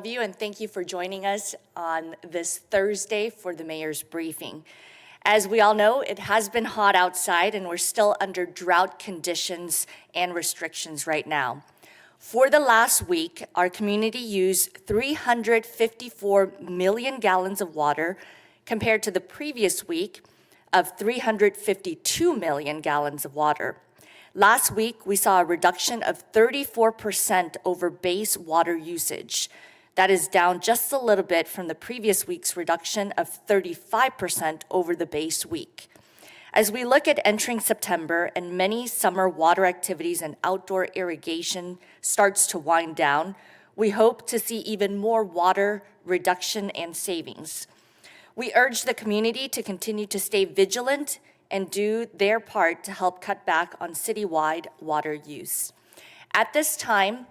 you, and thank you for joining us on this Thursday for the mayor's briefing. As we all know, it has been hot outside and we're still under drought conditions and restrictions right now. For the last week, our community used 354 million gallons of water compared to the previous week of 352 million gallons of water. Last week, we saw a reduction of 34% over base water usage. That is down just a little bit from the previous week's reduction of 35% over the base week. As we look at entering September and many summer water activities and outdoor irrigation starts to wind down, we hope to see even more water reduction and savings. We urge the community to continue to stay vigilant and do their part to help cut back on citywide water use. At this time,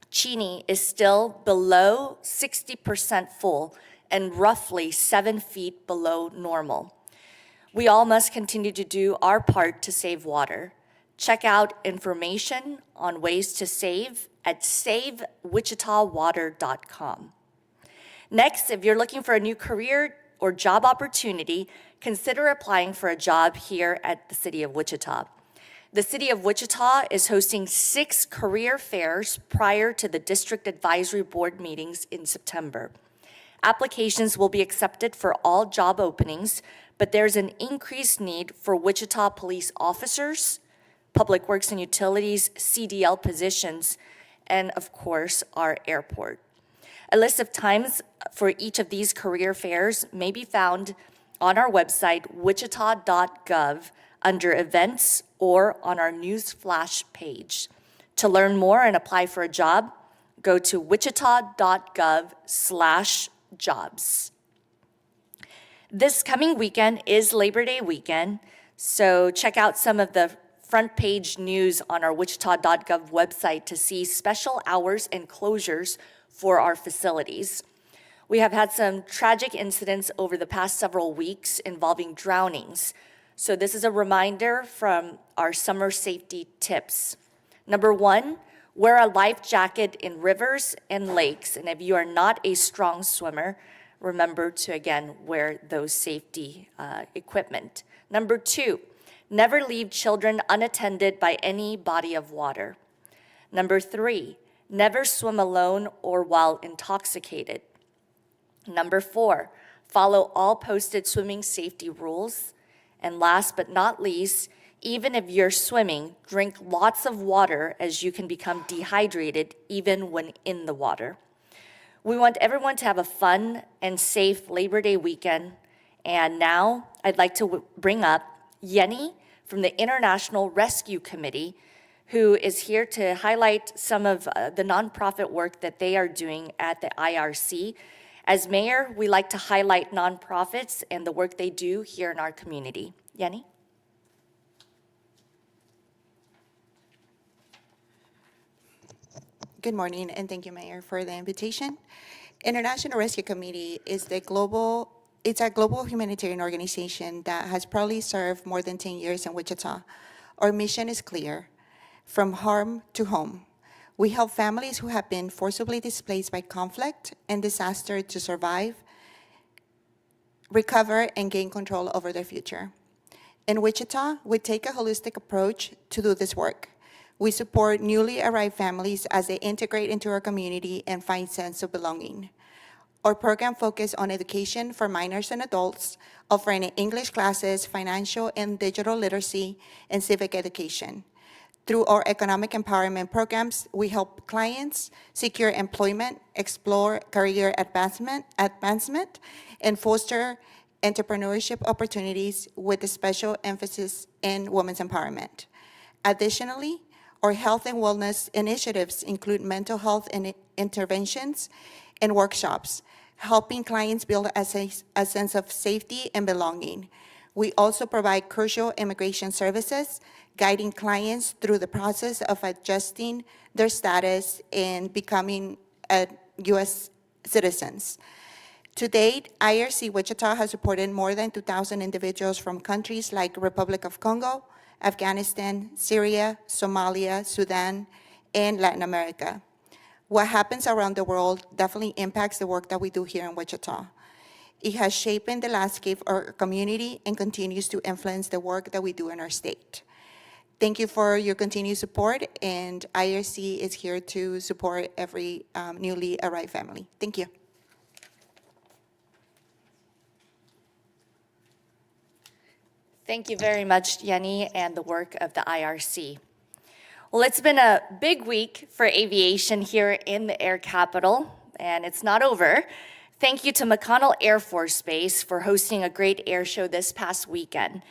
Cheney is still below 60% full and roughly 7 feet below normal. We all must continue to do our part to save water. Check out information on ways to save at savewichitawater.com. Next, if you're looking for a new career or job opportunity, consider applying for a job here at the City of Wichita. The City of Wichita is hosting 6 career fairs prior to the District Advisory Board meetings in September. Applications will be accepted for all job openings, but there's an increased need for Wichita police officers, Public Works and Utilities, CDL positions, and of course, our airport. A list of times for each of these career fairs may be found on our website, wichita.gov, under events or on our news flash page. To learn more and apply for a job, go to wichita.gov/jobs. This coming weekend is Labor Day weekend, so check out some of the front page news on our wichita.gov website to see special hours and closures for our facilities. We have had some tragic incidents over the past several weeks involving drownings. So this is a reminder from our summer safety tips. Number 1, wear a life jacket in rivers and lakes. And if you are not a strong swimmer, remember to, again, wear those safety equipment. Number 2, never leave children unattended by any body of water. Number 3, never swim alone or while intoxicated. Number 4, follow all posted swimming safety rules. And last but not least, even if you're swimming, drink lots of water as you can become dehydrated even when in the water. We want everyone to have a fun and safe Labor Day weekend. And now I'd like to bring up Yenny from the International Rescue Committee, who is here to highlight some of the nonprofit work that they are doing at the IRC. As mayor, we like to highlight nonprofits and the work they do here in our community. Yenny? Good morning, and thank you, Mayor, for the invitation. International Rescue Committee is a global humanitarian organization that has probably served more than 10 years in Wichita. Our mission is clear: from harm to home. We help families who have been forcibly displaced by conflict and disaster to survive, recover, and gain control over their future. In Wichita, we take a holistic approach to do this work. We support newly arrived families as they integrate into our community and find sense of belonging. Our program focuses on education for minors and adults, offering English classes, financial and digital literacy, and civic education. Through our economic empowerment programs, we help clients secure employment, explore career advancement, and foster entrepreneurship opportunities with a special emphasis in women's empowerment. Additionally, our health and wellness initiatives include mental health and interventions and workshops, helping clients build a sense of safety and belonging. We also provide crucial immigration services, guiding clients through the process of adjusting their status and becoming U.S. citizens. To date, IRC Wichita has supported more than 2,000 individuals from countries like Republic of Congo, Afghanistan, Syria, Somalia, Sudan, and Latin America. What happens around the world definitely impacts the work that we do here in Wichita. It has shaped the landscape of our community and continues to influence the work that we do in our state. Thank you for your continued support, and IRC is here to support every newly arrived family. Thank you. Thank you very much, Jenny, and the work of the IRC. Well, it's been a big week for aviation here in the Air Capital, and it's not over. Thank you to McConnell Air Force Base for hosting a great air show this past weekend.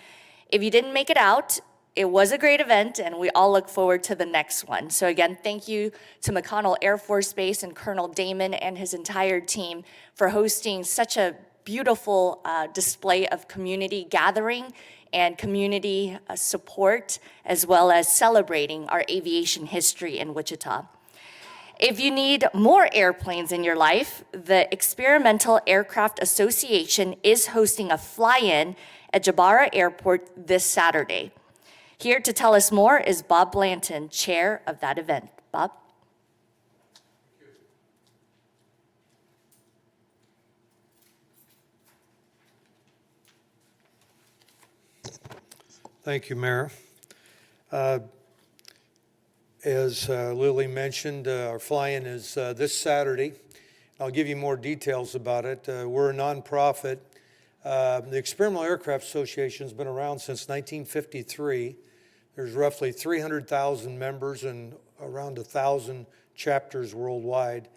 If you didn't make it out, it was a great event, and we all look forward to the next one. So again, thank you to McConnell Air Force Base and Colonel Damon and his entire team for hosting such a beautiful display of community gathering and community support, as well as celebrating our aviation history in Wichita. If you need more airplanes in your life, the Experimental Aircraft Association is hosting a fly-in at Jabara Airport this Saturday. Here to tell us more is Bob Blanton, chair of that event. Bob? Thank you, Mayor. As Lily mentioned, our fly-in is this Saturday. I'll give you more details about it. We're a nonprofit. The Experimental Aircraft Association has been around since 1953. There's roughly 300,000 members and around 1,000 chapters worldwide.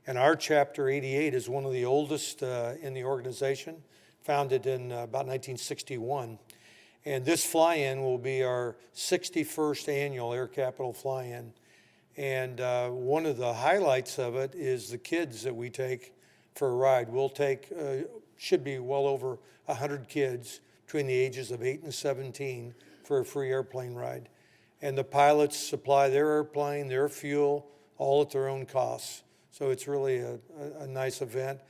And our chapter 88 is one of the oldest in the organization, founded in about 1961. And this fly-in will be our 61st annual Air Capital fly-in. And one of the highlights of it is the kids that we take for a ride. We'll take, should be well over 100 kids between the ages of 8 and 17 for a free airplane ride. And the pilots supply their airplane, their fuel, all at their own costs. So it's really a nice event.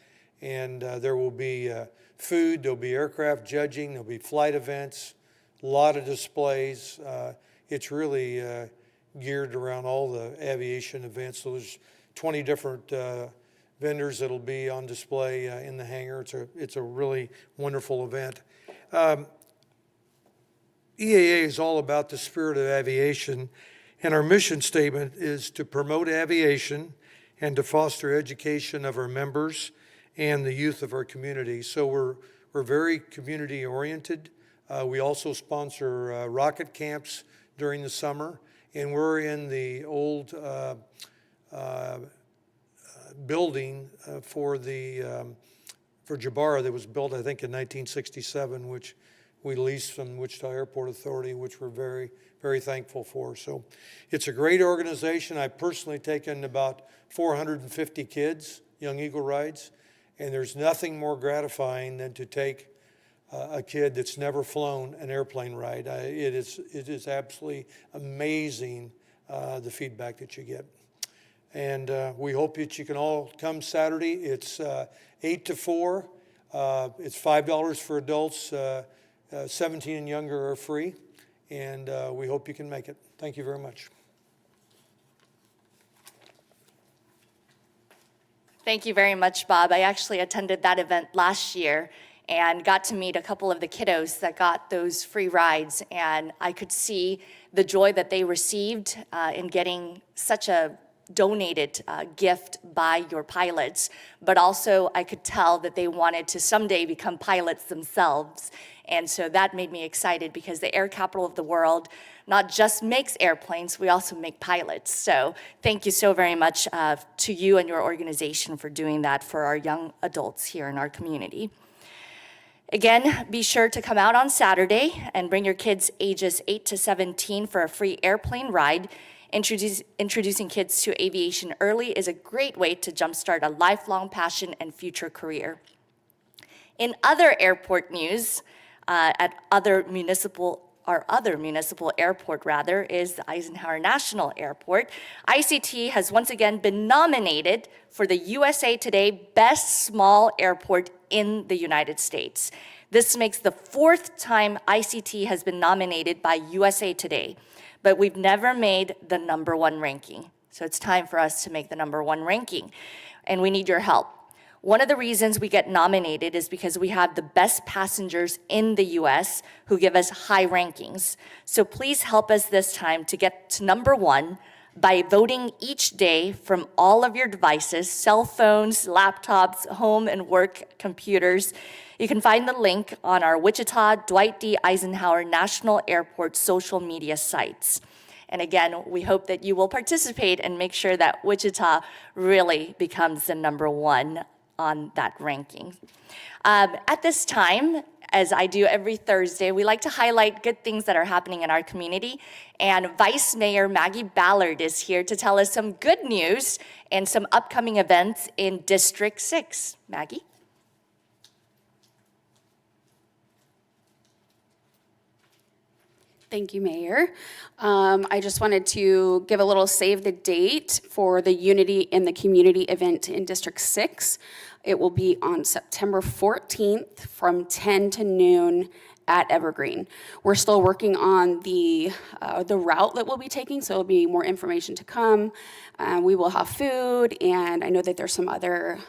And there will be food, there'll be aircraft judging, there'll be flight events, a lot of displays. It's really geared around all the aviation events. So there's 20 different vendors that'll be on display in the hangar. It's a really wonderful event. EAA is all about the spirit of aviation, and our mission statement is to promote aviation and to foster education of our members and the youth of our community. So we're very community oriented. We also sponsor rocket camps during the summer, and we're in the old building for Jabara that was built, I think, in 1967, which we leased from Wichita Airport Authority, which we're very, very thankful for. So it's a great organization. I've personally taken about 450 kids, Young Eagle rides, and there's nothing more gratifying than to take a kid that's never flown an airplane ride. It is absolutely amazing the feedback that you get. And we hope that you can all come Saturday. It's 8 to 4. It's $5 for adults. 17 and younger are free. And we hope you can make it. Thank you very much. Thank you very much, Bob. I actually attended that event last year and got to meet a couple of the kiddos that got those free rides, and I could see the joy that they received in getting such a donated gift by your pilots, but also I could tell that they wanted to someday become pilots themselves. And so that made me excited because the Air Capital of the world not just makes airplanes, we also make pilots. So thank you so very much to you and your organization for doing that for our young adults here in our community. Again, be sure to come out on Saturday and bring your kids ages 8 to 17 for a free airplane ride. Introducing kids to aviation early is a great way to jumpstart a lifelong passion and future career. In other airport news, our other municipal airport is the Eisenhower National Airport. ICT has once again been nominated for the USA Today Best Small Airport in the United States. This makes the 4th time ICT has been nominated by USA Today, but we've never made the #1 ranking. So it's time for us to make the #1 ranking, and we need your help. One of the reasons we get nominated is because we have the best passengers in the US who give us high rankings. So please help us this time to get to #1 by voting each day from all of your devices, cell phones, laptops, home and work computers. You can find the link on our Wichita Dwight D. Eisenhower National Airport social media sites. And again, we hope that you will participate and make sure that Wichita really becomes the #1 on that ranking. At this time, as I do every Thursday, we like to highlight good things that are happening in our community. And Vice Mayor Maggie Ballard is here to tell us some good news and some upcoming events in District 6. Maggie? Thank you, Mayor. I just wanted to give a little save the date for the Unity in the Community event in District 6. It will be on September 14th from 10 to noon at Evergreen. We're still working on the route that we'll be taking, so there'll be more information to come. We will have food, and I know that there's some other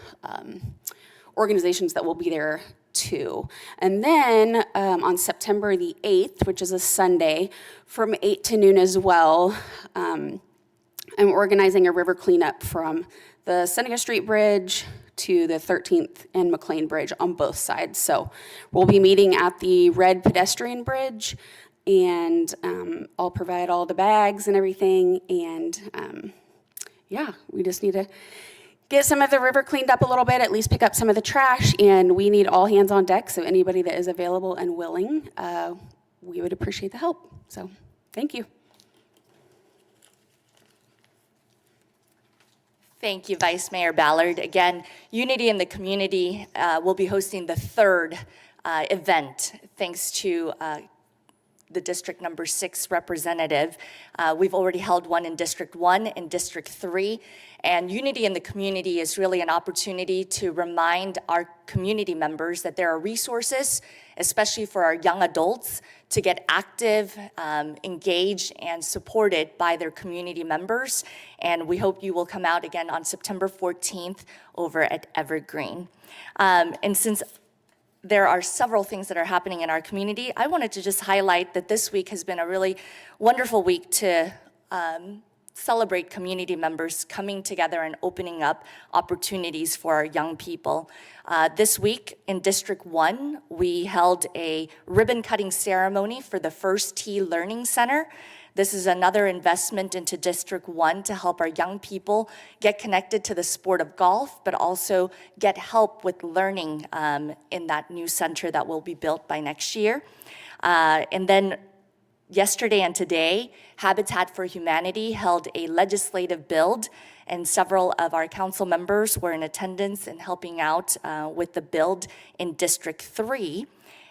organizations that will be there too. And then on September the 8th, which is a Sunday, from 8 to noon as well, I'm organizing a river cleanup from the Seneca Street Bridge to the 13th and McLean Bridge on both sides. So we'll be meeting at the red pedestrian bridge, and I'll provide all the bags and everything. And yeah, we just need to get some of the river cleaned up a little bit, at least pick up some of the trash, and we need all hands on deck, so anybody that is available and willing, we would appreciate the help. So, thank you. Thank you, Vice Mayor Ballard. Again, Unity in the Community will be hosting the 3rd event, thanks to the District #6 representative. We've already held one in District 1 and District 3, and Unity in the Community is really an opportunity to remind our community members that there are resources, especially for our young adults, to get active, engaged, and supported by their community members. And we hope you will come out again on September 14th over at Evergreen. And since there are several things that are happening in our community, I wanted to just highlight that this week has been a really wonderful week to celebrate community members coming together and opening up opportunities for our young people. This week in District 1, we held a ribbon cutting ceremony for the First Tee Learning Center. This is another investment into District 1 to help our young people get connected to the sport of golf, but also get help with learning in that new center that will be built by next year. And then yesterday and today, Habitat for Humanity held a legislative build, and several of our council members were in attendance and helping out with the build in District 3.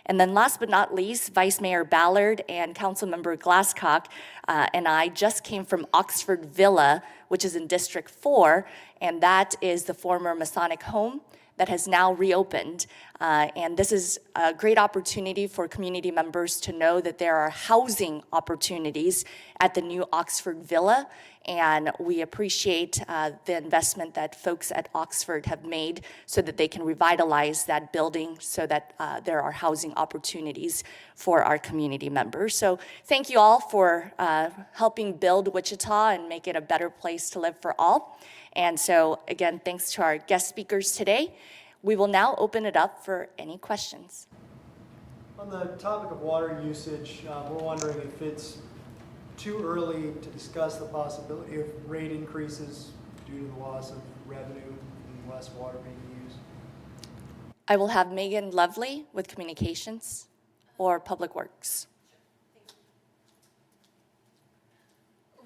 And then last but not least, Vice Mayor Ballard and Councilmember Glasscock and I just came from Oxford Villa, which is in District 4, and that is the former Masonic home that has now reopened. And this is a great opportunity for community members to know that there are housing opportunities at the new Oxford Villa. And we appreciate the investment that folks at Oxford have made so that they can revitalize that building so that there are housing opportunities for our community members. So thank you all for helping build Wichita and make it a better place to live for all. And so again, thanks to our guest speakers today. We will now open it up for any questions. On the topic of water usage, we're wondering if it's too early to discuss the possibility of rate increases due to the loss of revenue and less water being used. I will have Megan Lovely with Communications or Public Works.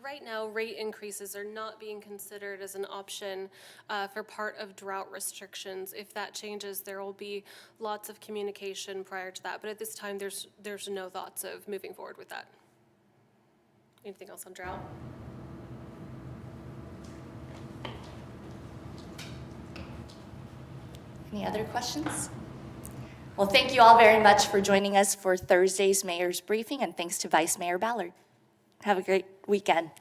Right now, rate increases are not being considered as an option for part of drought restrictions. If that changes, there will be lots of communication prior to that. But at this time, there's no thoughts of moving forward with that. Anything else on drought? Any other questions? Well, thank you all very much for joining us for Thursday's Mayor's Briefing, and thanks to Vice Mayor Ballard. Have a great weekend.